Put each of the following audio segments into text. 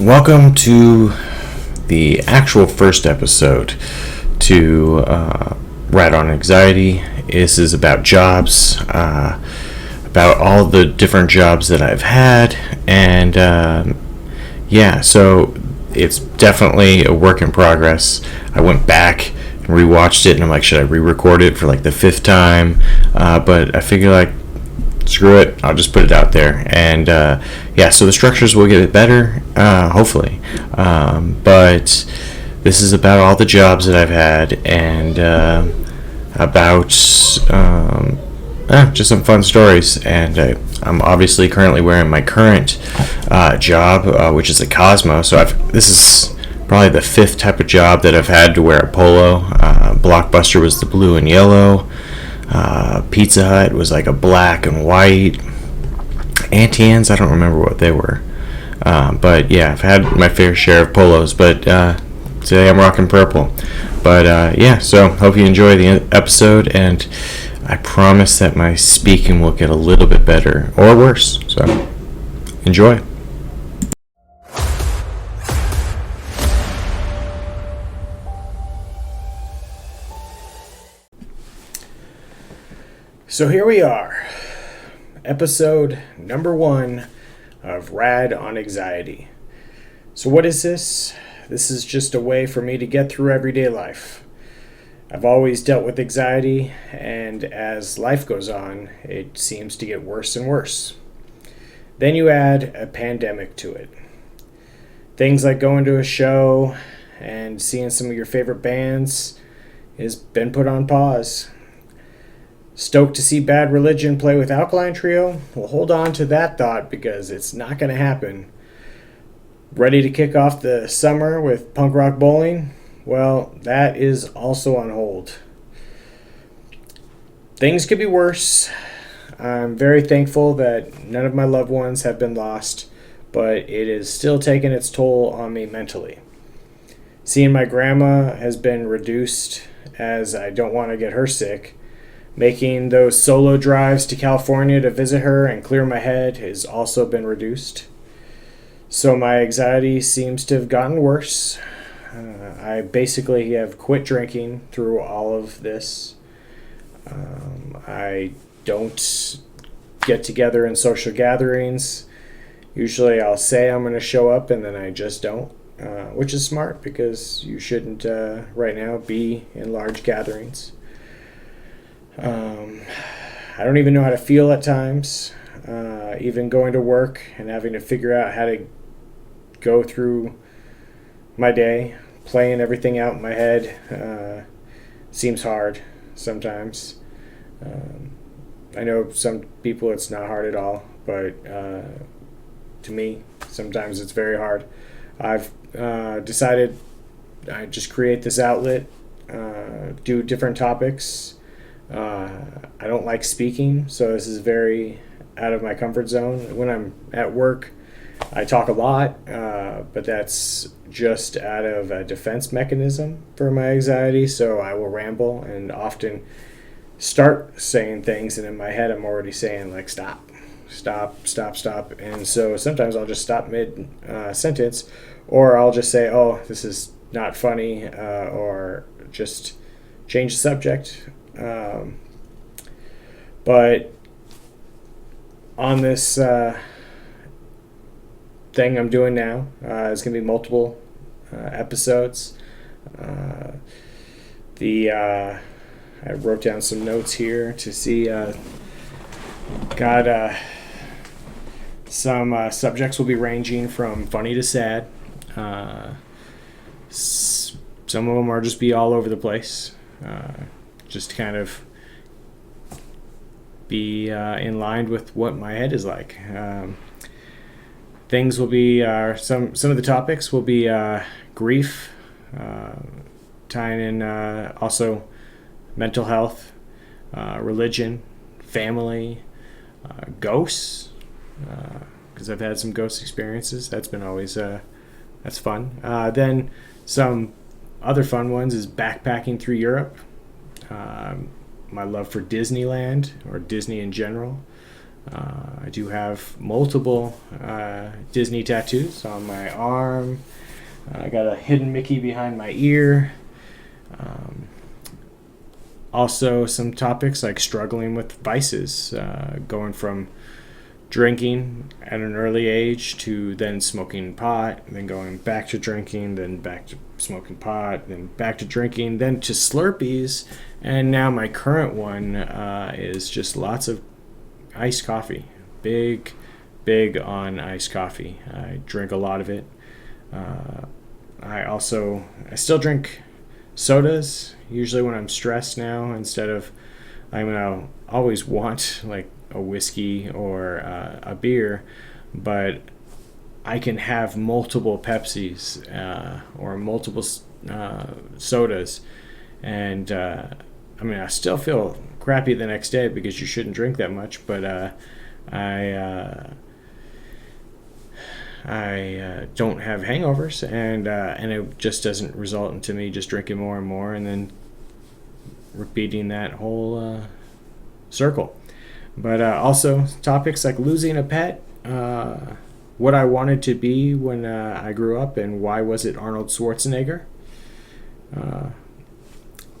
Welcome to the actual first episode to Rat on Anxiety. This is about jobs, about all the different jobs that I've had, and so it's definitely a work in progress. I went back and rewatched it, and I'm like, should I re-record it for like the fifth time? But I figure like, screw it, I'll just put it out there. And so the structures will get better, hopefully. But this is about all the jobs that I've had, and about just some fun stories. And I'm obviously currently wearing my current job, which is a Cosmo. So this is probably the fifth type of job that I've had to wear a polo. Blockbuster was the blue and yellow. Pizza Hut was like a black and white. Auntie Annes, I don't remember what they were. But yeah, I've had my fair share of polos, but today I'm rocking purple. But so hope you enjoy the episode, and I promise that my speaking will get a little bit better or worse. So enjoy. So here we are, episode number 1 of Rad on Anxiety. So what is this? This is just a way for me to get through everyday life. I've always dealt with anxiety, and as life goes on, it seems to get worse and worse. Then you add a pandemic to it. Things like going to a show and seeing some of your favorite bands has been put on pause. Stoked to see Bad Religion play with Alkaline Trio? Well, hold on to that thought because it's not going to happen. Ready to kick off the summer with punk rock bowling? Well, that is also on hold. Things could be worse. I'm very thankful that none of my loved ones have been lost, but it is still taking its toll on me mentally. Seeing my grandma has been reduced as I don't want to get her sick. Making those solo drives to California to visit her and clear my head has also been reduced. So my anxiety seems to have gotten worse. I basically have quit drinking through all of this. I don't get together in social gatherings. Usually I'll say I'm going to show up and then I just don't, which is smart because you shouldn't right now be in large gatherings. I don't even know how to feel at times. Even going to work and having to figure out how to go through my day, playing everything out in my head, seems hard sometimes. I know some people it's not hard at all, but to me, sometimes it's very hard. I've decided I just create this outlet, do different topics. I don't like speaking, so this is very out of my comfort zone. When I'm at work, I talk a lot, but that's just out of a defense mechanism for my anxiety, so I will ramble and often start saying things, and in my head I'm already saying, like, stop. And so sometimes I'll just stop mid-sentence, or I'll just say, oh, this is not funny, or just change the subject. But on this thing I'm doing now, it's going to be multiple episodes. I wrote down some notes here to see. Some subjects will be ranging from funny to sad. Some of them are just be all over the place. Just to kind of be in line with what my head is like. Things will be some of the topics will be grief, tying in also mental health, religion, family, ghosts, because I've had some ghost experiences. That's been always that's fun. Then some other fun ones is backpacking through Europe. My love for Disneyland or Disney in general, I do have multiple Disney tattoos on my arm. I got a hidden Mickey behind my ear. Um, Also, some topics like struggling with vices, going from drinking at an early age to then smoking pot, then going back to drinking, then back to smoking pot, then back to drinking, then to Slurpees, and now my current one is just lots of iced coffee. Big on iced coffee. I drink a lot of it. Uh, I still drink sodas usually when I'm stressed now. Instead of, I mean, I'll always want like a whiskey or a beer, but I can have multiple Pepsis or multiple sodas, and I mean, I still feel crappy the next day because you shouldn't drink that much, but I don't have hangovers, and it just doesn't result into me just drinking more and more, and then repeating that whole circle. But also topics like losing a pet, what I wanted to be when I grew up, and why was it Arnold Schwarzenegger.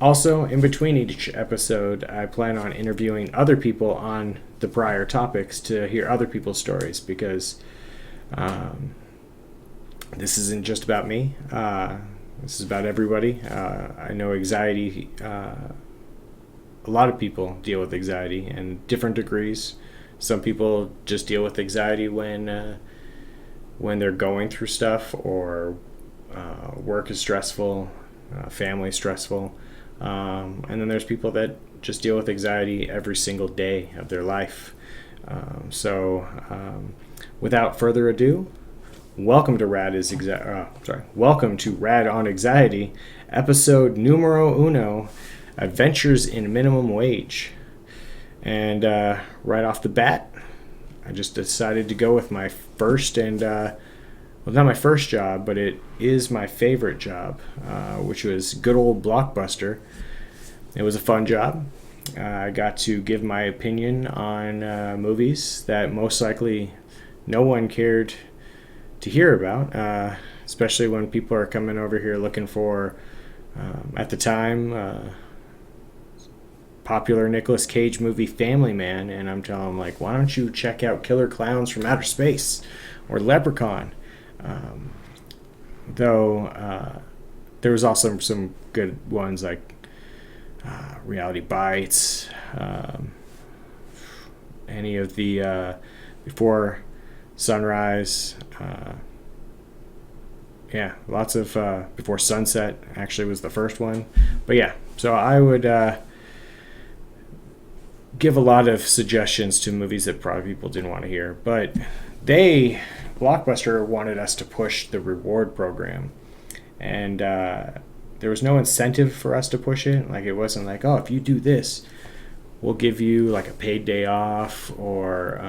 Also, in between each episode, I plan on interviewing other people on the prior topics to hear other people's stories, because this isn't just about me. This is about everybody. I know anxiety, a lot of people deal with anxiety in different degrees. Some people just deal with anxiety when they're going through stuff, or work is stressful, family is stressful. And then there's people that just deal with anxiety every single day of their life. So without further ado, welcome to welcome to Rad on Anxiety, episode numero uno, Adventures in Minimum Wage. And right off the bat, I just decided to go with my first and well, not my first job, but it is my favorite job, which was good old Blockbuster. It was a fun job. I got to give my opinion on movies that most likely no one cared to hear about, especially when people are coming over here looking for, at the time, popular Nicolas Cage movie Family Man, and I'm telling them, like, why don't you check out Killer Clowns from Outer Space or Leprechaun? Though there was also some good ones like Reality Bites, any of the Before Sunrise, lots of Before Sunset actually was the first one. But yeah, so I would give a lot of suggestions to movies that probably people didn't want to hear, but Blockbuster wanted us to push the reward program, and there was no incentive for us to push it. Like, it wasn't like, oh, if you do this, we'll give you like a paid day off or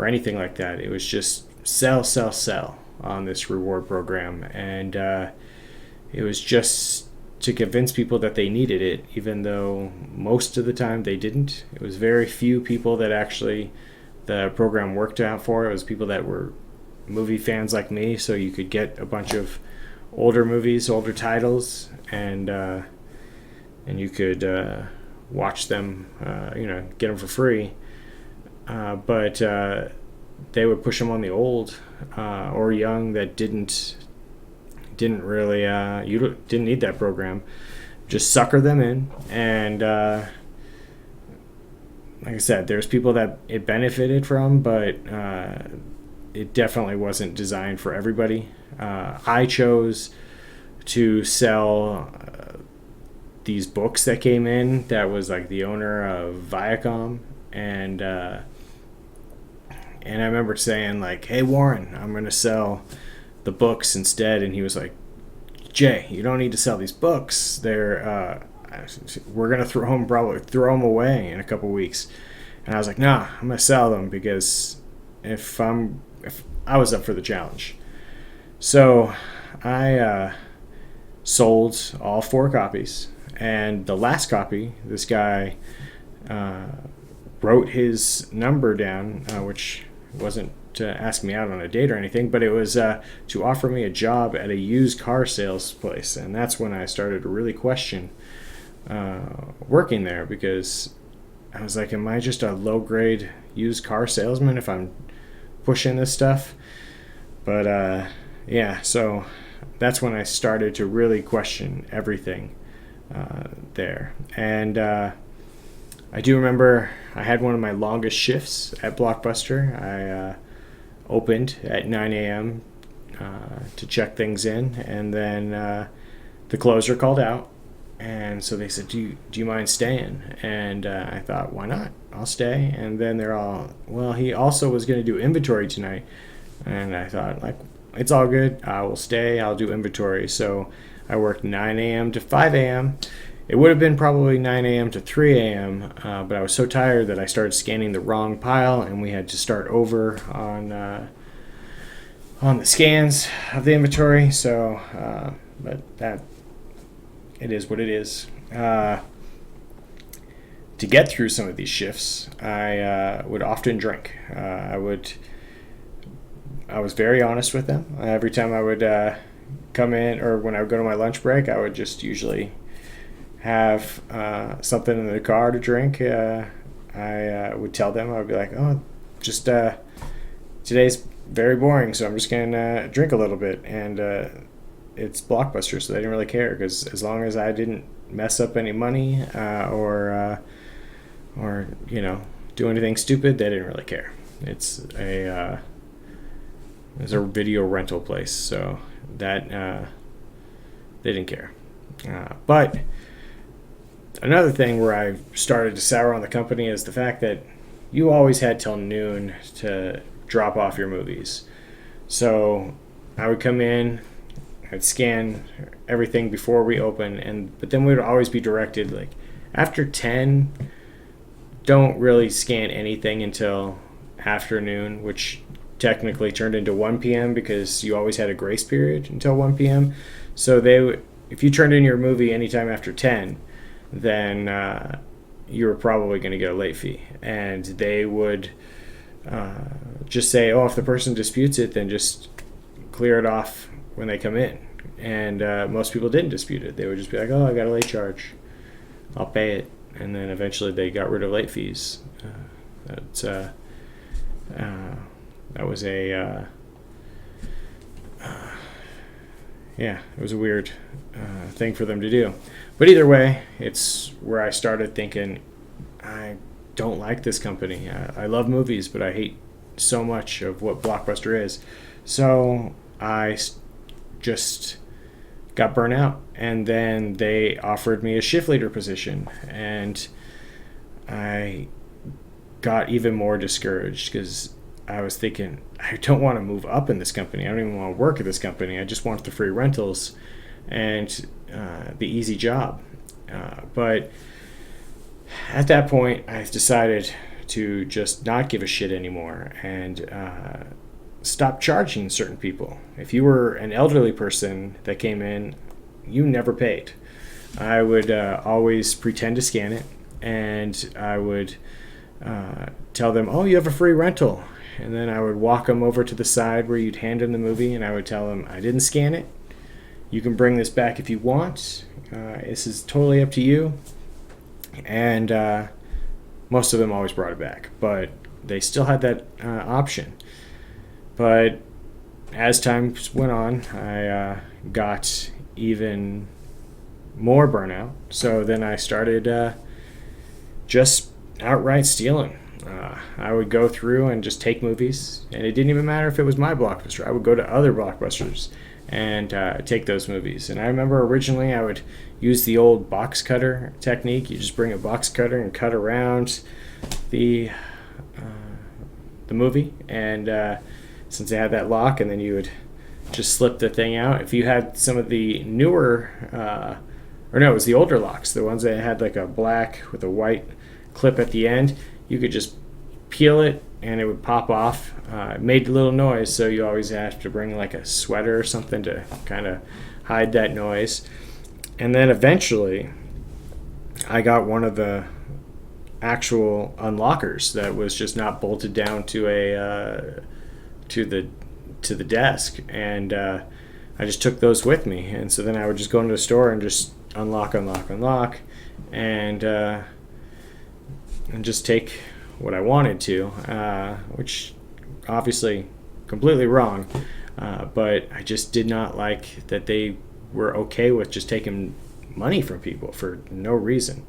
anything like that. It was just sell on this reward program, and it was just to convince people that they needed it, even though most of the time they didn't. It was very few people that actually the program worked out for. It was people that were movie fans like me, so you could get a bunch of older movies, older titles, and you could watch them, get them for free. But they would push them on the old or young that didn't really didn't need that program. Just sucker them in, and like I said, there's people that it benefited from, but it definitely wasn't designed for everybody. I chose to sell these books that came in. That was like the owner of Viacom, and I remember saying, like, "Hey Warren, I'm going to sell the books instead," and he was like, "Jay, you don't need to sell these books. We're gonna throw them away in a couple weeks." And I was like, "Nah, I'm gonna sell them, because if I was up for the challenge." So I sold all 4 copies, and the last copy, this guy wrote his number down, which wasn't to ask me out on a date or anything, but it was to offer me a job at a used car sales place. And that's when I started to really question working there, because I was like, am I just a low grade used car salesman if I'm pushing this stuff? But yeah, so that's when I started to really question everything there. And I do remember I had one of my longest shifts at Blockbuster. I opened at 9 a.m. To check things in, and then the closer called out, and so they said, do you mind staying? And I thought, why not? I'll stay. And then they're all, well, he also was going to do inventory tonight. And I thought, like, it's all good. I will stay. I'll do inventory. So I worked 9 a.m. to 5 a.m. It would have been probably 9 a.m. to 3 a.m., but I was so tired that I started scanning the wrong pile, and we had to start over on the scans of the inventory. So, but that, it is what it is. To get through some of these shifts, I would often drink. I was very honest with them. Every time I would come in, or when I would go to my lunch break, I would just usually have something in the car to drink. I would tell them, I would be like, oh, just today's very boring, so I'm just going to drink a little bit. And it's Blockbuster, so they didn't really care, because as long as I didn't mess up any money or do anything stupid, they didn't really care. It's a video rental place, so that they didn't care. But another thing where I started to sour on the company is the fact that you always had till noon to drop off your movies. So I would come in, I'd scan everything before we open, but then we would always be directed, like, after 10, don't really scan anything until afternoon, which technically turned into 1 p.m. because you always had a grace period until 1 p.m. So if you turned in your movie anytime after 10, then you were probably going to get a late fee. And they would just say, oh, if the person disputes it, then just clear it off when they come in. And most people didn't dispute it. They would just be like, oh, I got a late charge, I'll pay it. And then eventually they got rid of late fees. That was it was a weird thing for them to do. But either way, it's where I started thinking, I don't like this company. I love movies, but I hate so much of what Blockbuster is. So I just got burnt out, and then they offered me a shift leader position, and I got even more discouraged because I was thinking, I don't want to move up in this company. I don't even want to work at this company. I just want the free rentals and the easy job. But at that point, I decided to just not give a shit anymore and stop charging certain people. If you were an elderly person that came in, you never paid. I would always pretend to scan it, and I would tell them, oh, you have a free rental. And then I would walk them over to the side where you'd hand in the movie, and I would tell them, I didn't scan it. You can bring this back if you want. This is totally up to you. And most of them always brought it back, but they still had that option. But as time went on, I got even more burnout. So then I started just outright stealing. I would go through and just take movies, and it didn't even matter if it was my Blockbuster. I would go to other Blockbusters and take those movies. And I remember originally I would use the old box cutter technique. You just bring a box cutter and cut around the movie, and since they had that lock, and then you would just slip the thing out. If you had some of the newer, or no, it was the older locks, the ones that had like a black with a white clip at the end, you could just peel it and it would pop off. It made a little noise, so you always have to bring like a sweater or something to kind of hide that noise. And then eventually I got one of the actual unlockers that was just not bolted down to a to the desk, and I just took those with me. And so then I would just go into the store and just unlock, and just take what I wanted to, which obviously completely wrong. But I just did not like that they were okay with just taking money from people for no reason.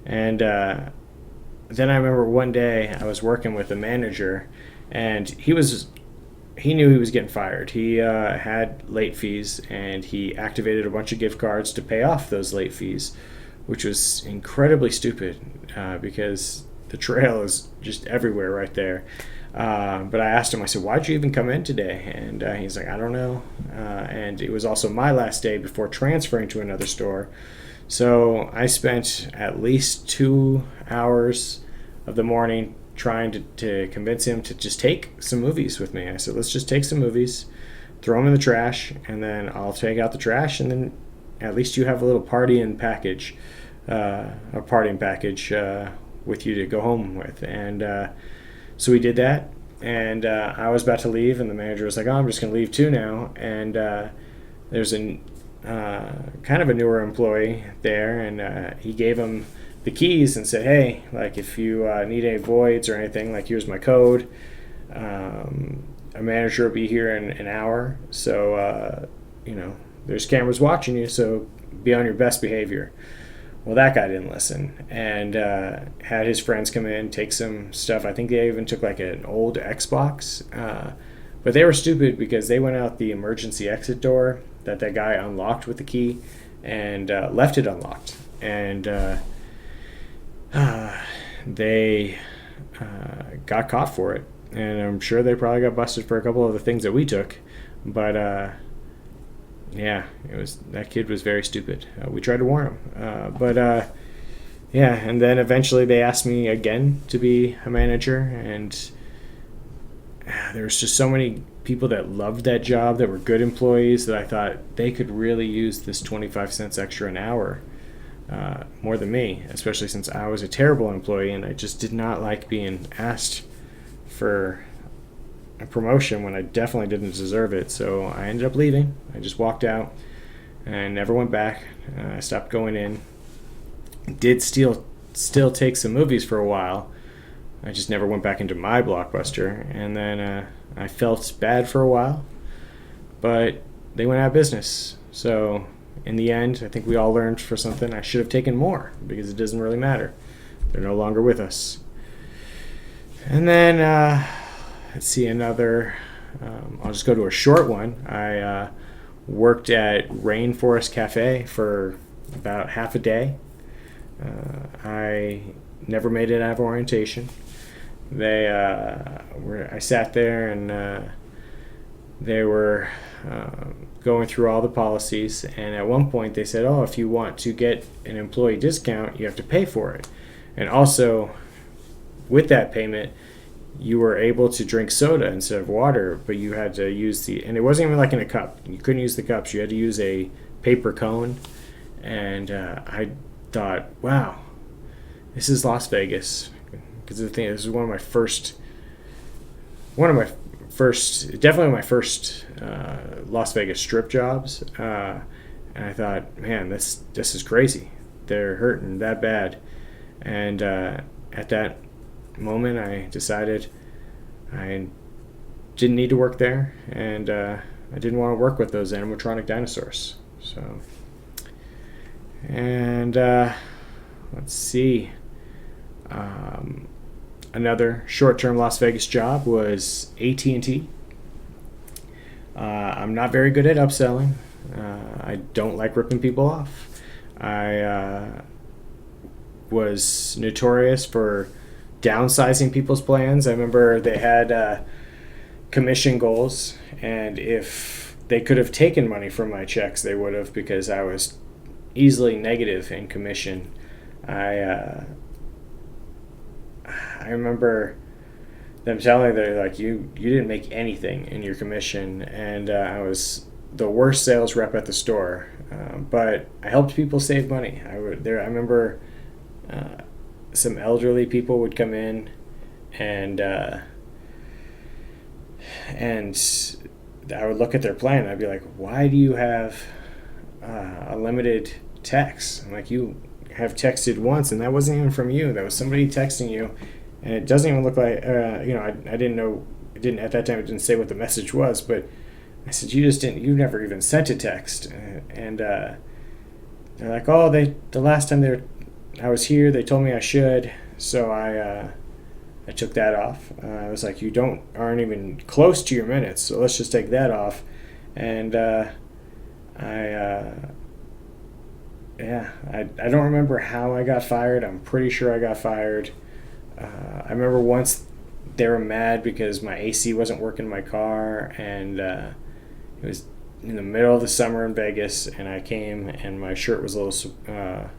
And then I remember one day I was working with a manager, and he knew he was getting fired. He had late fees, and he activated a bunch of gift cards to pay off those late fees, which was incredibly stupid because the trail is just everywhere right there. But I asked him, I said, "Why'd you even come in today?" And he's like, "I don't know." And it was also my last day before transferring to another store. So I spent at least 2 hours of the morning trying to convince him to just take some movies with me. I said, "Let's just take some movies, throw them in the trash, and then I'll take out the trash, and then at least you have a little partying package with you to go home with." And so we did that, and I was about to leave, and the manager was like, "Oh, I'm just going to leave too now." And there's a kind of a newer employee there, and he gave him the keys and said, "Hey, like if you need any voids or anything, like here's my code. A manager will be here in an hour, so there's cameras watching you, so be on your best behavior." Well, that guy didn't listen, and had his friends come in, take some stuff. I think they even took like an old Xbox, but they were stupid because they went out the emergency exit door that guy unlocked with the key, and left it unlocked. And they got caught for it, and I'm sure they probably got busted for a couple of the things that we took. But yeah, that kid was very stupid. We tried to warn him, but yeah. And then eventually they asked me again to be a manager, and there was just so many people that loved that job that were good employees that I thought they could really use this 25 cents extra an hour more than me, especially since I was a terrible employee and I just did not like being asked for a promotion when I definitely didn't deserve it. So I ended up leaving. I just walked out and never went back. I stopped going in. Did still take some movies for a while. I just never went back into my Blockbuster. And then I felt bad for a while, but they went out of business. So in the end, I think we all learned for something. I should have taken more because it doesn't really matter. They're no longer with us. And then let's see another. I'll just go to a short one. I worked at Rainforest Cafe for about half a day. I never made it out of orientation. I sat there and they were going through all the policies, and at one point they said, "Oh, if you want to get an employee discount, you have to pay for it." And also, with that payment, you were able to drink soda instead of water, but you had to use and it wasn't even like in a cup. You couldn't use the cups. You had to use a paper cone. And I thought, wow, this is Las Vegas. Because the thing, this is definitely my first Las Vegas strip jobs. And I thought, man, this is crazy. They're hurting that bad. And at that moment, I decided I didn't need to work there, and I didn't want to work with those animatronic dinosaurs. So, and let's see. Another short-term Las Vegas job was AT&T. I'm not very good at upselling. I don't like ripping people off. I was notorious for downsizing people's plans. I remember they had commission goals, and if they could have taken money from my checks, they would have, because I was easily negative in commission. I remember them telling me, they're like, you didn't make anything in your commission, and I was the worst sales rep at the store, but I helped people save money. I remember some elderly people would come in, and and I would look at their plan and I'd be like, why do you have unlimited text? I'm like, you have texted once and that wasn't even from you. That was somebody texting you, and it doesn't even look like, I didn't know, it didn't, at that time it didn't say what the message was, but I said, you never even sent a text. And they're like, oh, the last time I was here, they told me I should, so I took that off. I was like, aren't even close to your minutes, so let's just take that off. And I don't remember how I got fired. I'm pretty sure I got fired. I remember once they were mad because my AC wasn't working in my car, and it was in the middle of the summer in Vegas, and I came and my shirt was a little,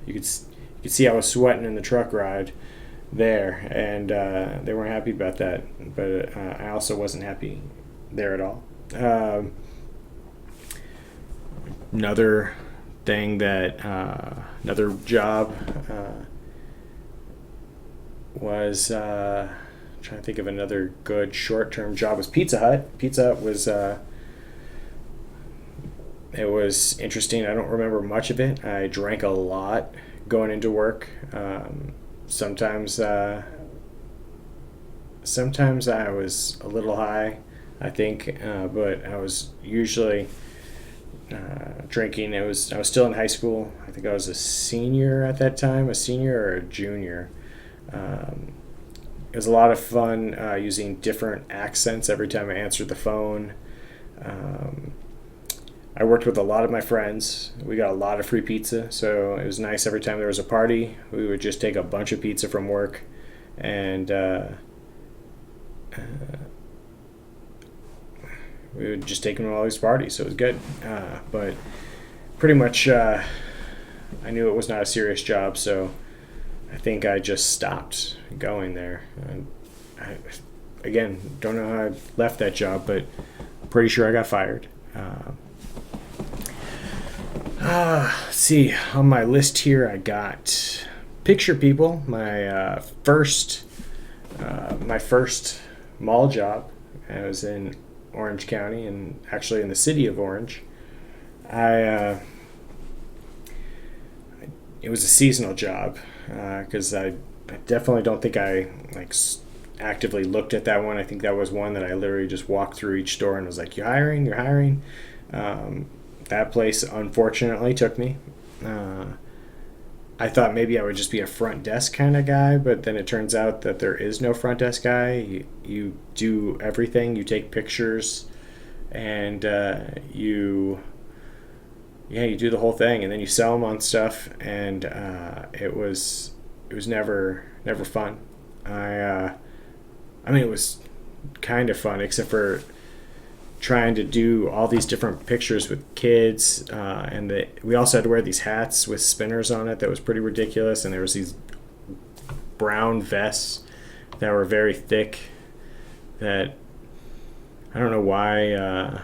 you could see I was sweating in the truck ride there, and they weren't happy about that, but I also wasn't happy there at all. Another thing that another job was trying to think of another good short-term job, was Pizza Hut. Pizza Hut was it was interesting. I don't remember much of it. I drank a lot going into work. Sometimes I was a little high, I think, but I was usually drinking. I was still in high school. I think I was a senior at that time, a senior or a junior. It was a lot of fun using different accents every time I answered the phone. I worked with a lot of my friends. We got a lot of free pizza, so it was nice. Every time there was a party, we would just take a bunch of pizza from work, and we would just take them to all these parties, so it was good. But pretty much I knew it was not a serious job, so I think I just stopped going there. And again, don't know how I left that job, but I'm pretty sure I got fired. Let's see, on my list here I got Picture People, my first mall job. I was in Orange County, and actually in the city of Orange. It was a seasonal job, because I definitely don't think I actively looked at that one. I think that was one that I literally just walked through each store and was like, "You're hiring? You're hiring?" That place unfortunately took me. I thought maybe I would just be a front desk kind of guy, but then it turns out that there is no front desk guy. You do everything. You take pictures, and you do the whole thing, and then you sell them on stuff. And it was never fun. I mean, it was kind of fun, except for trying to do all these different pictures with kids, and we also had to wear these hats with spinners on it that was pretty ridiculous, and there was these brown vests that were very thick that I don't know why I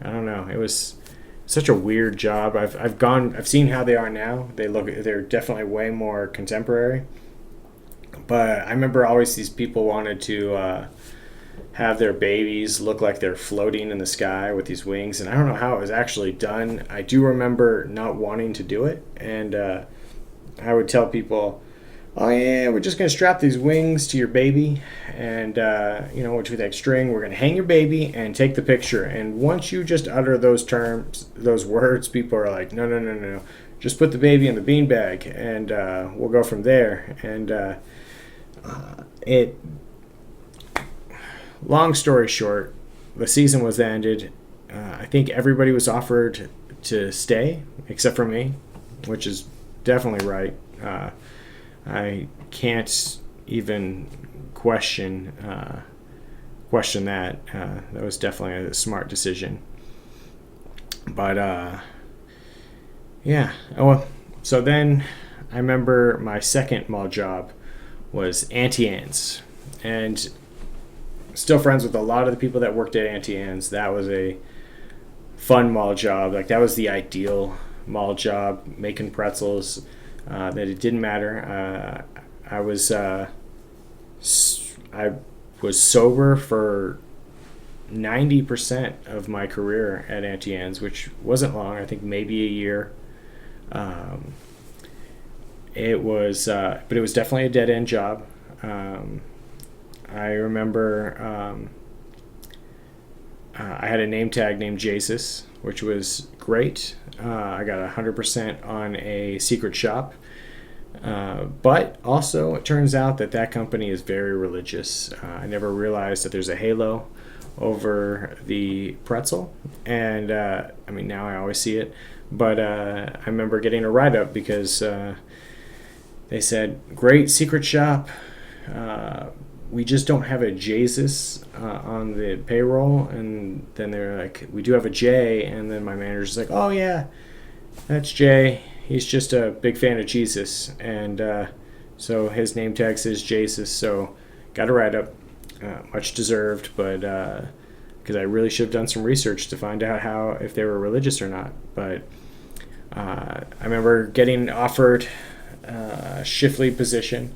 don't know, it was such a weird job. I've seen how they are now. They're definitely way more contemporary. But I remember always these people wanted to have their babies look like they're floating in the sky with these wings, and I don't know how it was actually done. I do remember not wanting to do it, and I would tell people, "Oh yeah, we're just gonna strap these wings to your baby, and with that string, we're gonna hang your baby and take the picture." And once you just utter those terms, those words, people are like, "No, just put the baby in the beanbag, and we'll go from there." And long story short, the season was ended. I think everybody was offered to stay except for me, which is definitely right. I can't even question that. That was definitely a smart decision. But yeah. Oh, well, so then I remember my second mall job was Auntie Annes, and still friends with a lot of the people that worked at Auntie Annes. That was a fun mall job. Like, that was the ideal mall job making pretzels, that it didn't matter. I was I was sober for 90% of my career at Auntie Annes, which wasn't long. I think maybe a year. Um, but it was definitely a dead end job. I remember I had a name tag named Jesus, which was great. I got 100% on a secret shop. But also, it turns out that company is very religious. I never realized that there's a halo over the pretzel. And I mean, now I always see it. But I remember getting a write up because they said, "Great secret shop. We just don't have a Jesus on the payroll." And then they're like, "We do have a J." And then my manager's like, "Oh, yeah, that's Jay. He's just a big fan of Jesus." And so his name tag says Jesus. So got a write up, much deserved, but because I really should have done some research to find out if they were religious or not. But I remember getting offered a shift lead position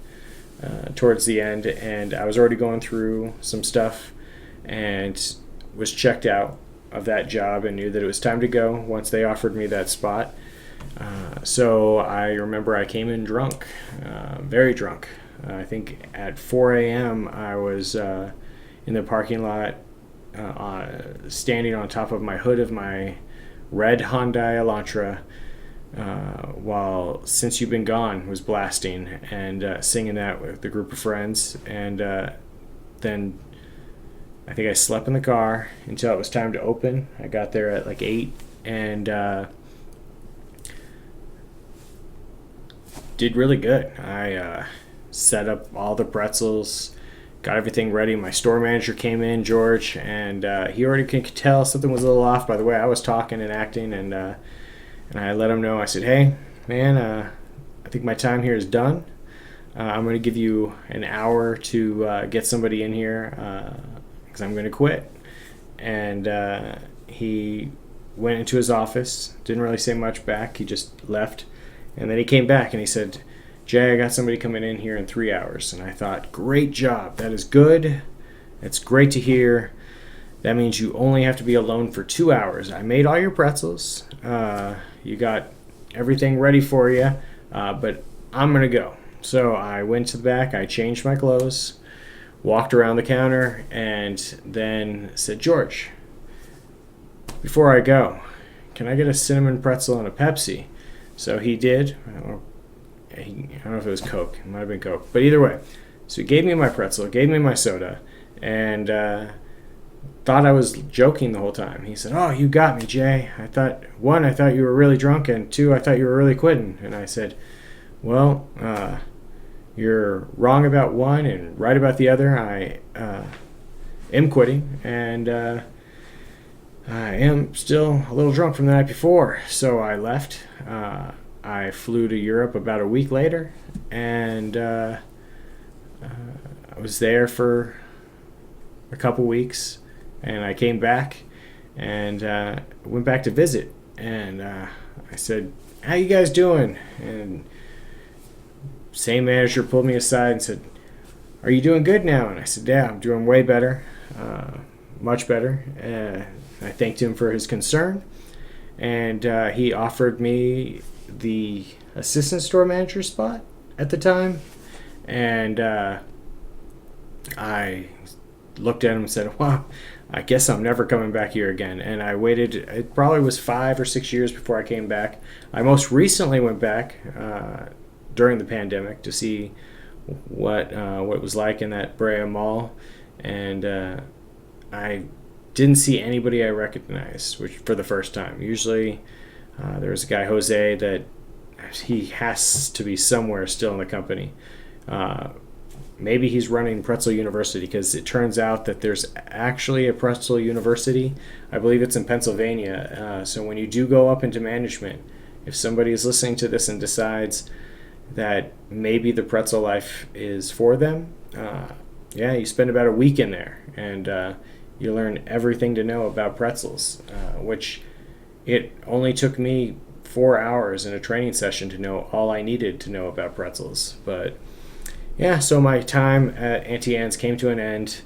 towards the end, and I was already going through some stuff and was checked out of that job and knew that it was time to go once they offered me that spot. So I remember I came in drunk, very drunk. I think at 4 a.m. I was in the parking lot, standing on top of my hood of my red Hyundai Elantra, while "Since You've Been Gone" was blasting, and singing that with a group of friends. And then I think I slept in the car until it was time to open. I got there at like 8 and did really good. I set up all the pretzels, got everything ready. My store manager came in, George, and he already could tell something was a little off by the way I was talking and acting. And I let him know. I said, "Hey, man, I think my time here is done. I'm going to give you an hour to get somebody in here because I'm going to quit." And he went into his office, didn't really say much back. He just left. And then he came back and he said, "Jay, I got somebody coming in here in 3 hours." And I thought, great job. That is good. It's great to hear. That means you only have to be alone for 2 hours. I made all your pretzels. You got everything ready for you, but I'm going to go. So I went to the back. I changed my clothes, walked around the counter, and then said, "George, before I go, can I get a cinnamon pretzel and a Pepsi?" So he did. I don't know if it was Coke. It might have been Coke. But either way. So he gave me my pretzel, gave me my soda, and thought I was joking the whole time. He said, "Oh, you got me, Jay. I thought you were really drunk, and 2, I thought you were really quitting." And I said, "Well, you're wrong about one and right about the other. I am quitting, and I am still a little drunk from the night before." So I left. I flew to Europe about a week later, and I was there for a couple weeks, and I came back and went back to visit. And I said, "How you guys doing?" And same manager pulled me aside and said, "Are you doing good now?" And I said, "Yeah, I'm doing way better, much better." I thanked him for his concern, and he offered me the assistant store manager spot at the time. And I looked at him and said, "Wow, I guess I'm never coming back here again." And I waited. It probably was 5 or 6 years before I came back. I most recently went back during the pandemic to see what it was like in that Brea Mall, and I didn't see anybody I recognized, which for the first time. Usually there was a guy, Jose, that he has to be somewhere still in the company. Maybe he's running Pretzel University, because it turns out that there's actually a Pretzel University. I believe it's in Pennsylvania. So when you do go up into management, if somebody is listening to this and decides that maybe the pretzel life is for them, you spend about a week in there, and you learn everything to know about pretzels, which it only took me 4 hours in a training session to know all I needed to know about pretzels. But yeah, so my time at Auntie Annes came to an end.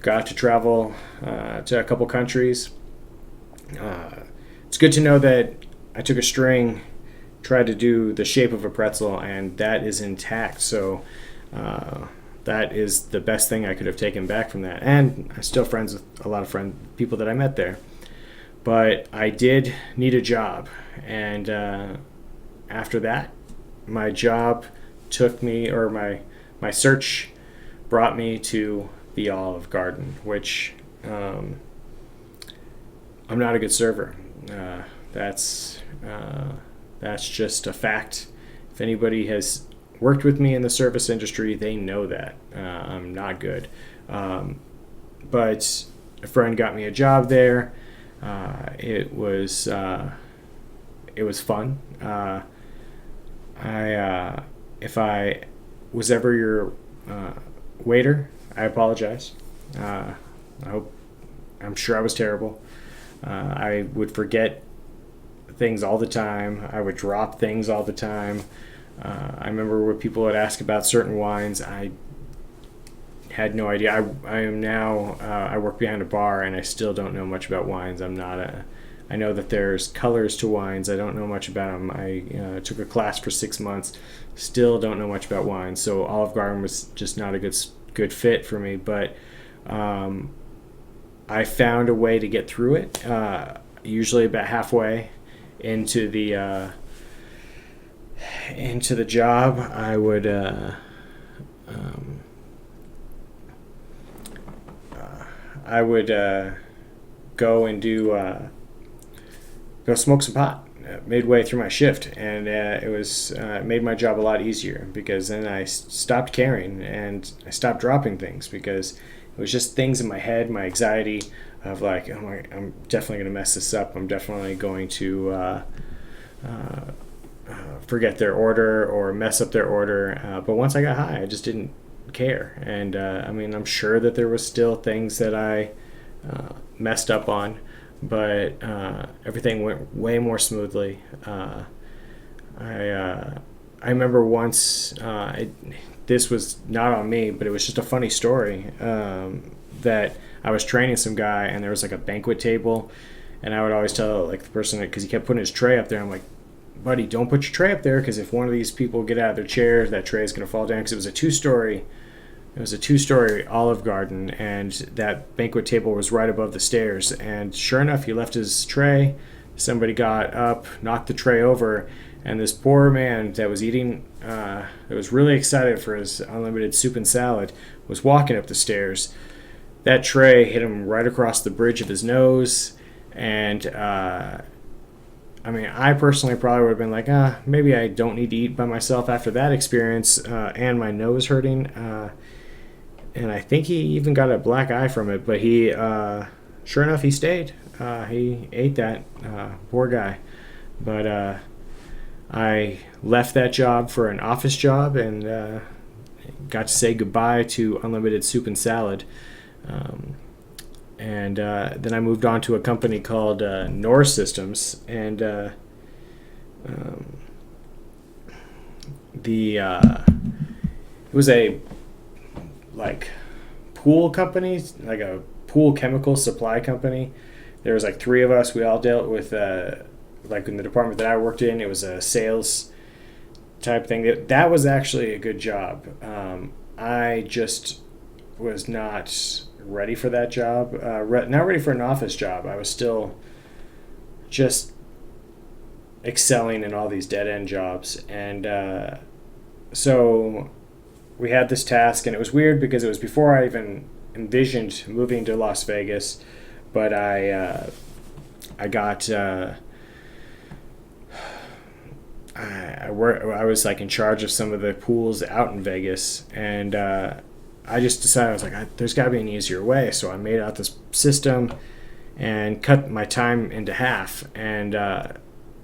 Got to travel to a couple countries. It's good to know that I took a string, tried to do the shape of a pretzel, and that is intact. So that is the best thing I could have taken back from that. And I'm still friends with a lot of people that I met there. But I did need a job. And after that, my job took me, or my search brought me to the Olive Garden, which I'm not a good server. That's just a fact. If anybody has worked with me in the service industry, they know that I'm not good. But a friend got me a job there. It was fun. If I was ever your waiter, I apologize. I'm sure I was terrible. I would forget things all the time. I would drop things all the time. I remember when people would ask about certain wines, I had no idea. I work behind a bar, and I still don't know much about wines. I know that there's colors to wines. I don't know much about them. I took a class for 6 months. Still don't know much about wines. So Olive Garden was just not a good fit for me. But I found a way to get through it. Usually about halfway into the job, I would go and go smoke some pot midway through my shift, and it made my job a lot easier, because then I stopped caring and I stopped dropping things, because it was just things in my head, my anxiety of like, oh my, I'm definitely going to mess this up. I'm definitely going to forget their order or mess up their order. But once I got high, I just didn't care. And I'm sure that there was still things that I messed up on, but everything went way more smoothly. I remember once, this was not on me, but it was just a funny story, that I was training some guy, and there was like a banquet table, and I would always tell like the person, because he kept putting his tray up there, I'm like, buddy, don't put your tray up there, because if one of these people get out of their chair, that tray is going to fall down, because it was a two-story Olive Garden, and that banquet table was right above the stairs. And sure enough, he left his tray. Somebody got up, knocked the tray over, and this poor man that was eating, that was really excited for his unlimited soup and salad, was walking up the stairs. That tray hit him right across the bridge of his nose, and I personally probably would have been like, maybe I don't need to eat by myself after that experience, and my nose hurting. And I think he even got a black eye from it, but he, sure enough, he stayed. He ate that, poor guy. But I left that job for an office job, and got to say goodbye to unlimited soup and salad. And then I moved on to a company called Norris Systems, and it was a pool company, like a pool chemical supply company. There was like 3 of us. We all dealt with in the department that I worked in, it was a sales type thing. That was actually a good job. I just was not ready for that job. Not ready for an office job. I was still just excelling in all these dead-end jobs. And so we had this task, and it was weird because it was before I even envisioned moving to Las Vegas. But I was like in charge of some of the pools out in Vegas, and I just decided, I was like, there's got to be an easier way. So I made out this system and cut my time into half, and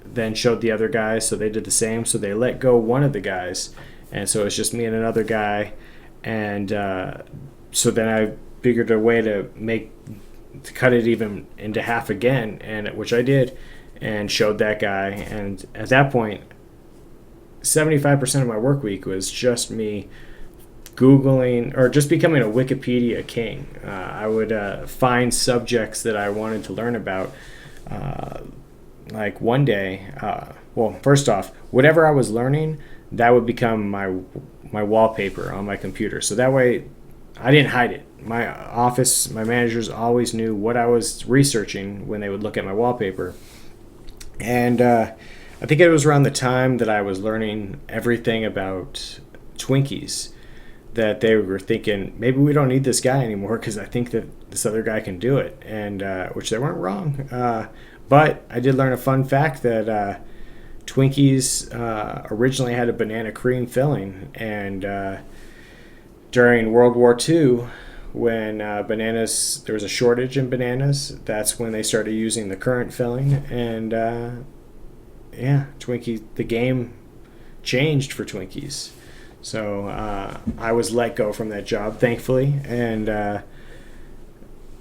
then showed the other guys, so they did the same. So they let go one of the guys, and so it's just me and another guy. And so then I figured a way to cut it even into half again, and which I did. and showed that guy. And at that point, 75% of my work week was just me Googling or just becoming a Wikipedia king. I would find subjects that I wanted to learn about. Like one day, well, first off, whatever I was learning, that would become my wallpaper on my computer. So that way, I didn't hide it. My office, my managers always knew what I was researching when they would look at my wallpaper. And I think it was around the time that I was learning everything about Twinkies that they were thinking, maybe we don't need this guy anymore because I think that this other guy can do it. And which they weren't wrong. But I did learn a fun fact that Twinkies originally had a banana cream filling. And during World War II, when bananas, there was a shortage in bananas, that's when they started using the currant filling. And Twinkie, the game changed for Twinkies. So I was let go from that job, thankfully. And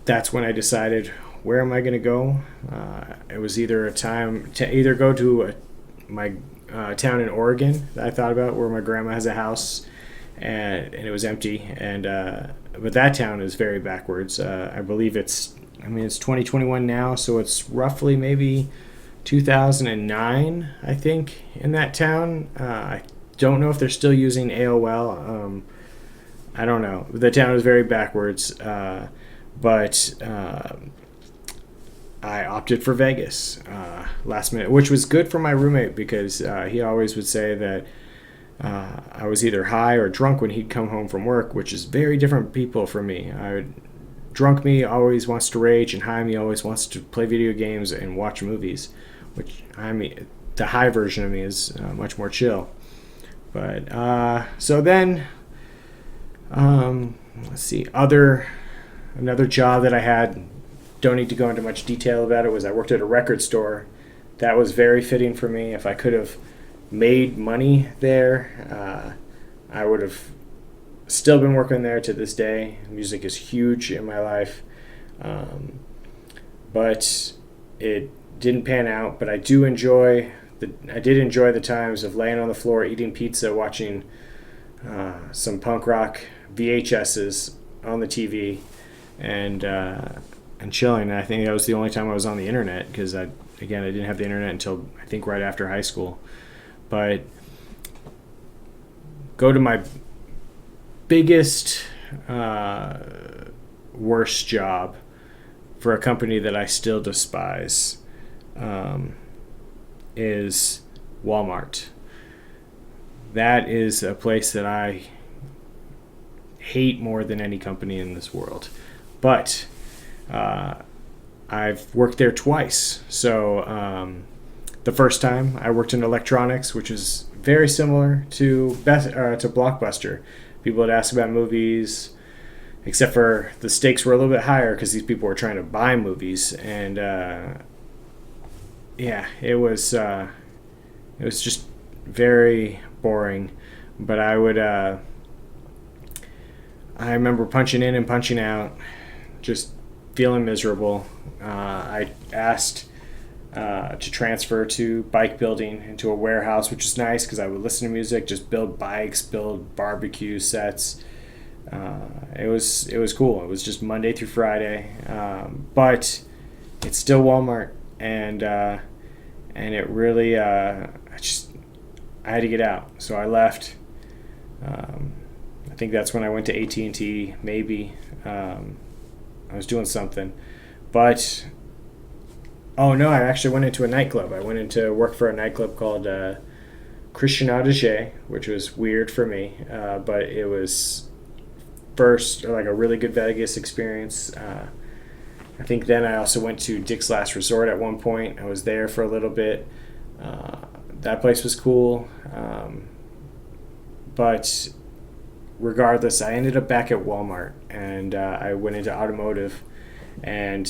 that's when I decided, where am I going to go? It was either a time to either go to my town in Oregon that I thought about, where my grandma has a house, and it was empty. And but that town is very backwards. I believe it's 2021 now, so it's roughly maybe 2009, I think, in that town. I don't know if they're still using AOL. I don't know. The town is very backwards, but I opted for Vegas last minute, which was good for my roommate because he always would say that I was either high or drunk when he'd come home from work, which is very different people from me. Drunk me always wants to rage, and high me always wants to play video games and watch movies, which the high version of me is much more chill. But so then, let's see, another job that I had, don't need to go into much detail about it, was I worked at a record store. That was very fitting for me. If I could have made money there, I would have still been working there to this day. Music is huge in my life, but it didn't pan out. But I did enjoy the times of laying on the floor, eating pizza, watching some punk rock VHSs on the TV, and chilling. And I think that was the only time I was on the internet because I didn't have the internet until I think right after high school. But go to my biggest worst job for a company that I still despise is Walmart. That is a place that I hate more than any company in this world. But I've worked there twice. So the first time I worked in electronics, which is very similar to Blockbuster. People would ask about movies, except for the stakes were a little bit higher because these people were trying to buy movies. And it was just very boring. But I remember punching in and punching out, just feeling miserable. I asked to transfer to bike building into a warehouse, which is nice because I would listen to music, just build bikes, build barbecue sets. It was cool. It was just Monday through Friday, but it's still Walmart, and it really I had to get out, so I left. I think that's when I went to AT&T. Maybe I was doing something, but oh no, I actually went into a nightclub. I went into work for a nightclub called Christian Audager, which was weird for me, but it was like a really good Vegas experience. I think then I also went to Dick's Last Resort at one point. I was there for a little bit. That place was cool, but regardless, I ended up back at Walmart, and I went into automotive, and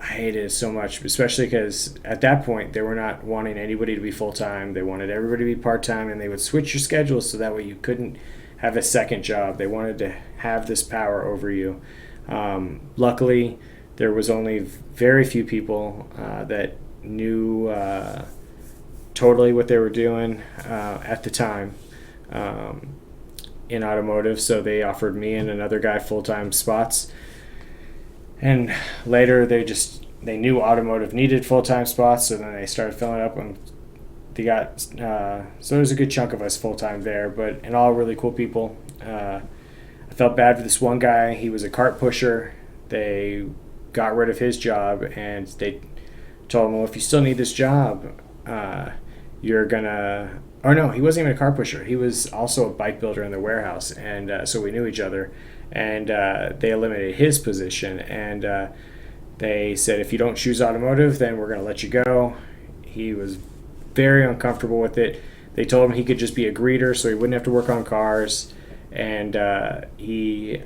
I hated it so much, especially because at that point they were not wanting anybody to be full-time. They wanted everybody to be part-time, and they would switch your schedules so that way you couldn't have a second job. They wanted to have this power over you. Luckily, there was only very few people that knew totally what they were doing at the time in automotive, so they offered me and another guy full-time spots. And later they knew automotive needed full-time spots, so then they started filling up, and they got so there's a good chunk of us full-time there, but and all really cool people. I felt bad for this one guy. He was a cart pusher. They got rid of his job, and they told him, well, if you still need this job, you're gonna, or no, he wasn't even a car pusher. He was also a bike builder in the warehouse, and so we knew each other. And they eliminated his position, and they said, if you don't choose automotive, then we're gonna let you go. He was very uncomfortable with it. They told him he could just be a greeter, so he wouldn't have to work on cars, and he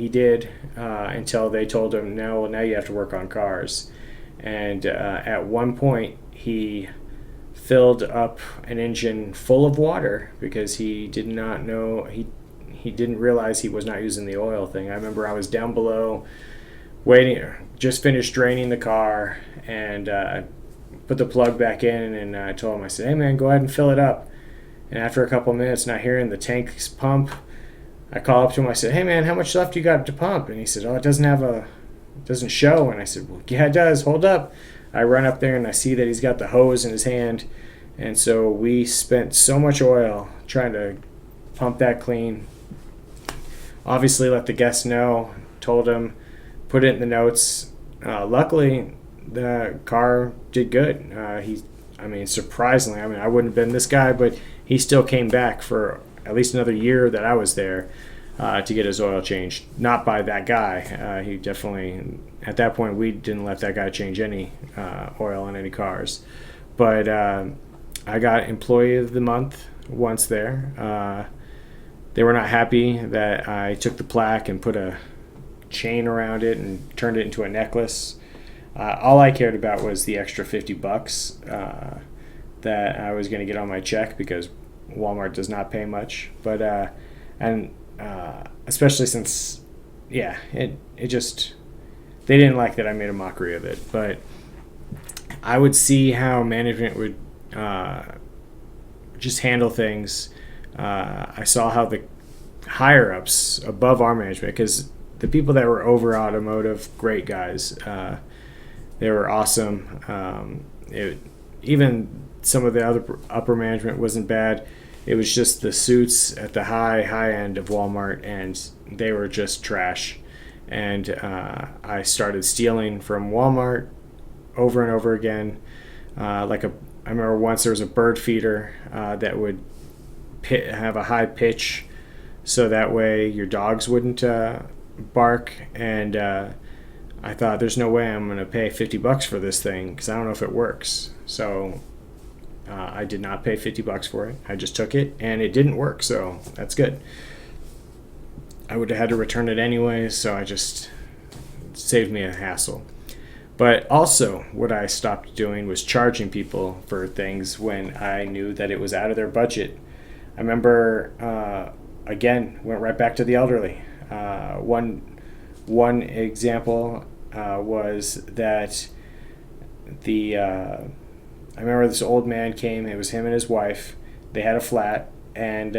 did until they told him, no, well, now you have to work on cars. And at one point, he filled up an engine full of water because he did not know, he didn't realize he was not using the oil thing. I remember I was down below waiting, just finished draining the car, and put the plug back in, and I told him, I said, hey man, go ahead and fill it up. And after a couple of minutes, not hearing the tanks pump, I called up to him, I said, hey man, how much left you got to pump? And he said, oh, it doesn't show. And I said, well, yeah, it does, hold up. I run up there and I see that he's got the hose in his hand, and so we spent so much oil trying to pump that clean. Obviously let the guests know, told him, put it in the notes. Luckily the car did good. Surprisingly, I wouldn't have been this guy, but he still came back for at least another year that I was there to get his oil changed. Not by that guy. He definitely, at that point, we didn't let that guy change any oil on any cars. But I got Employee of the Month once there. They were not happy that I took the plaque and put a chain around it and turned it into a necklace. All I cared about was the extra $50 that I was going to get on my check, because Walmart does not pay much. But especially since, it just, they didn't like that I made a mockery of it. But I would see how management would just handle things. I saw how the higher ups above our management, because the people that were over automotive, great guys. They were awesome. Even some of the other upper management wasn't bad. It was just the suits at the high end of Walmart, and they were just trash. And I started stealing from Walmart over and over again. I remember once there was a bird feeder that would have a high pitch, so that way your dogs wouldn't bark. And I thought, there's no way I'm going to pay $50 for this thing, because I don't know if it works. So I did not pay $50 for it. I just took it, and it didn't work, so that's good. I would have had to return it anyway, so I just saved me a hassle. But also, what I stopped doing was charging people for things when I knew that it was out of their budget. I remember, again, went right back to the elderly. One example was that I remember this old man came. It was him and his wife. They had a flat, and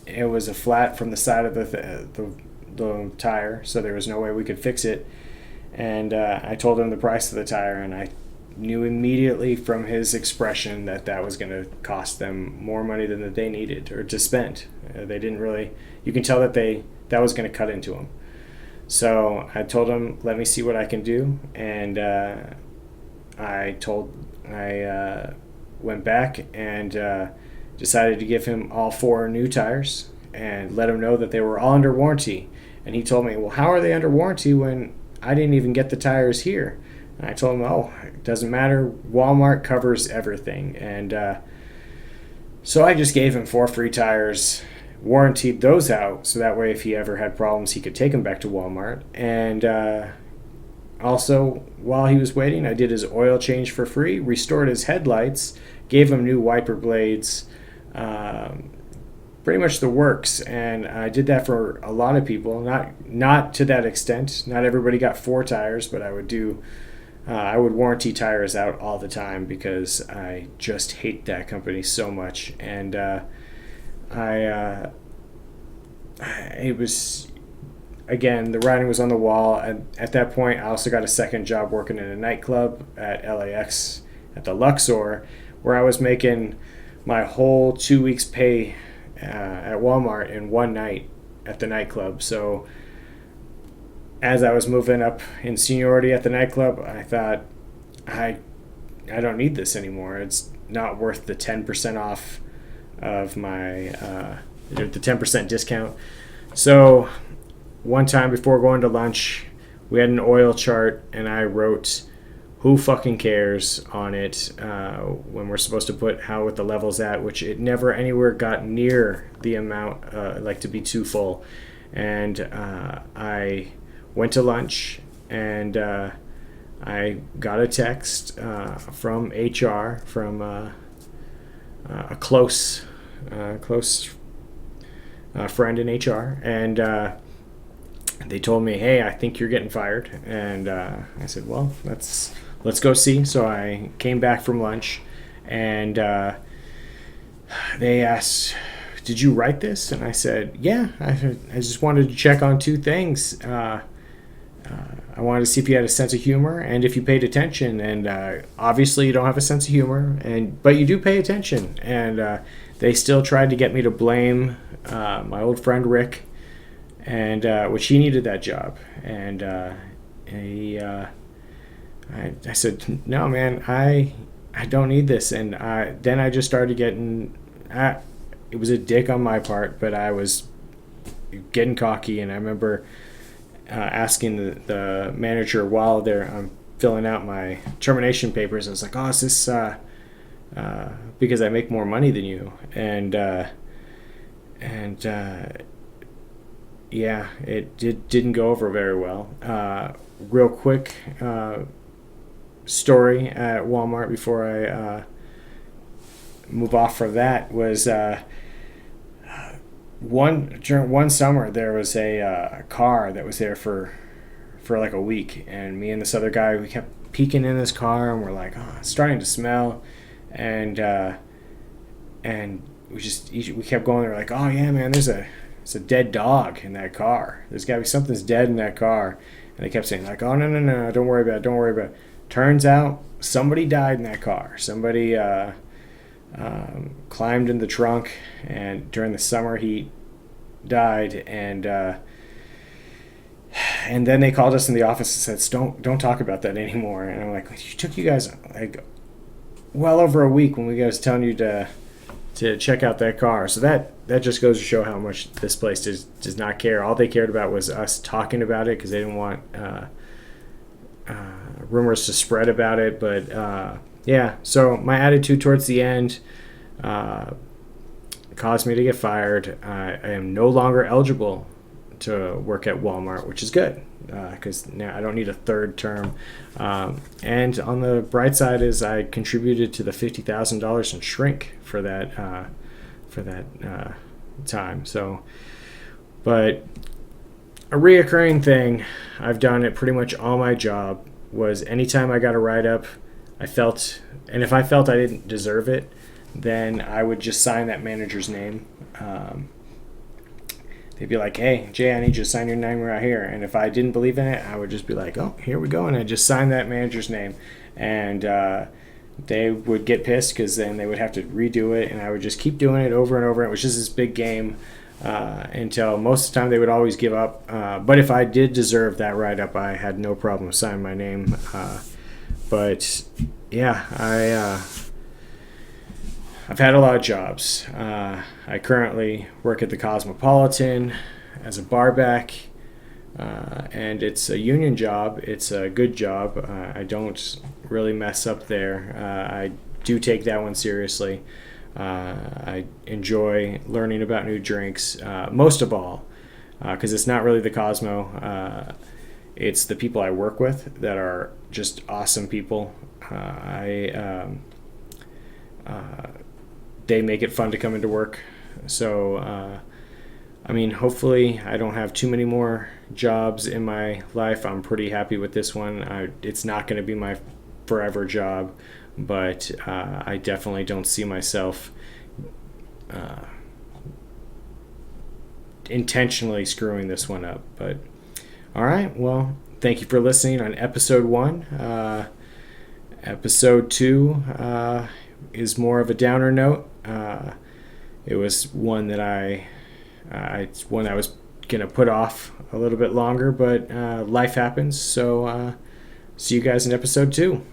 it was a flat from the side of the tire, so there was no way we could fix it. And I told him the price of the tire, and I knew immediately from his expression that was going to cost them more money than that they needed or to spend. They didn't really. You can tell that was going to cut into them. So I told him, let me see what I can do, and I went back and decided to give him all 4 new tires and let him know that they were all under warranty. And he told me, well, how are they under warranty when I didn't even get the tires here? And I told him, oh, it doesn't matter. Walmart covers everything. And so I just gave him 4 free tires, warranted those out, so that way if he ever had problems, he could take them back to Walmart. And also, while he was waiting, I did his oil change for free, restored his headlights, gave him new wiper blades, pretty much the works. And I did that for a lot of people, not to that extent. Not everybody got 4 tires, but I would do I would warranty tires out all the time because I just hate that company so much. And I it was, again, the writing was on the wall. And at that point, I also got a second job working in a nightclub at LAX at the Luxor, where I was making my whole 2 weeks' pay at Walmart in one night at the nightclub. So as I was moving up in seniority at the nightclub, I thought, I don't need this anymore. It's not worth the 10% off of my the 10% discount. So one time before going to lunch, we had an oil chart, and I wrote "Who fucking cares" on it when we're supposed to put how with the levels at, which it never anywhere got near the amount like to be too full. And I went to lunch, and I got a text from HR, from a close friend in HR, and they told me, "Hey, I think you're getting fired." And I said, "Well, let's go see." So I came back from lunch, and they asked, "Did you write this?" And I said, "Yeah, I just wanted to check on two things. I wanted to see if you had a sense of humor and if you paid attention. And obviously you don't have a sense of humor, but you do pay attention." And they still tried to get me to blame my old friend Rick, and which he needed that job. And I said, "No, man, I don't need this." And then I just started getting. It was a dick on my part, but I was getting cocky, and I remember asking the manager while I'm filling out my termination papers. I was like, "Oh, is this because I make more money than you?" And yeah, it didn't go over very well. Real quick story at Walmart before I move off from that was during one summer there was a car that was there for like a week, and me and this other guy, we kept peeking in this car, and we're like, "Oh, it's starting to smell," and we kept going there like, "Oh yeah, man, there's a dead dog in that car. There's got to be something's dead in that car." And they kept saying like, "Oh no, don't worry about it. Turns out somebody died in that car. Somebody climbed in the trunk, and during the summer heat died. And then they called us in the office and said, don't talk about that anymore." And I'm like, "It took you guys like well over a week when we guys telling you to check out that car." So that just goes to show how much this place does not care. All they cared about was us talking about it, because they didn't want rumors to spread about it. But yeah, so my attitude towards the end caused me to get fired. I am no longer eligible to work at Walmart, which is good, because now I don't need a third term. And on the bright side is I contributed to the $50,000 in shrink for that time. So, but a reoccurring thing I've done at pretty much all my job was anytime I got a write-up, and if I felt I didn't deserve it, then I would just sign that manager's name. They'd be like, "Hey, Jay, I need you to sign your name right here." And if I didn't believe in it, I would just be like, "Oh, here we go." And I'd just sign that manager's name. And they would get pissed, because then they would have to redo it. And I would just keep doing it over and over. It was just this big game until most of the time they would always give up. But if I did deserve that write-up, I had no problem signing my name. But yeah, I've had a lot of jobs. I currently work at the Cosmopolitan as a barback, and it's a union job. It's a good job. I don't really mess up there. I do take that one seriously. I enjoy learning about new drinks, most of all, because it's not really the Cosmo. It's the people I work with that are just awesome people. They make it fun to come into work. So I mean, hopefully I don't have too many more jobs in my life. I'm pretty happy with this one. It's not going to be my forever job, but I definitely don't see myself intentionally screwing this one up. But all right, well, thank you for listening on episode 1. Episode 2 is more of a downer note. It was one that it's one I was gonna put off a little bit longer, but life happens. So see you guys in episode 2.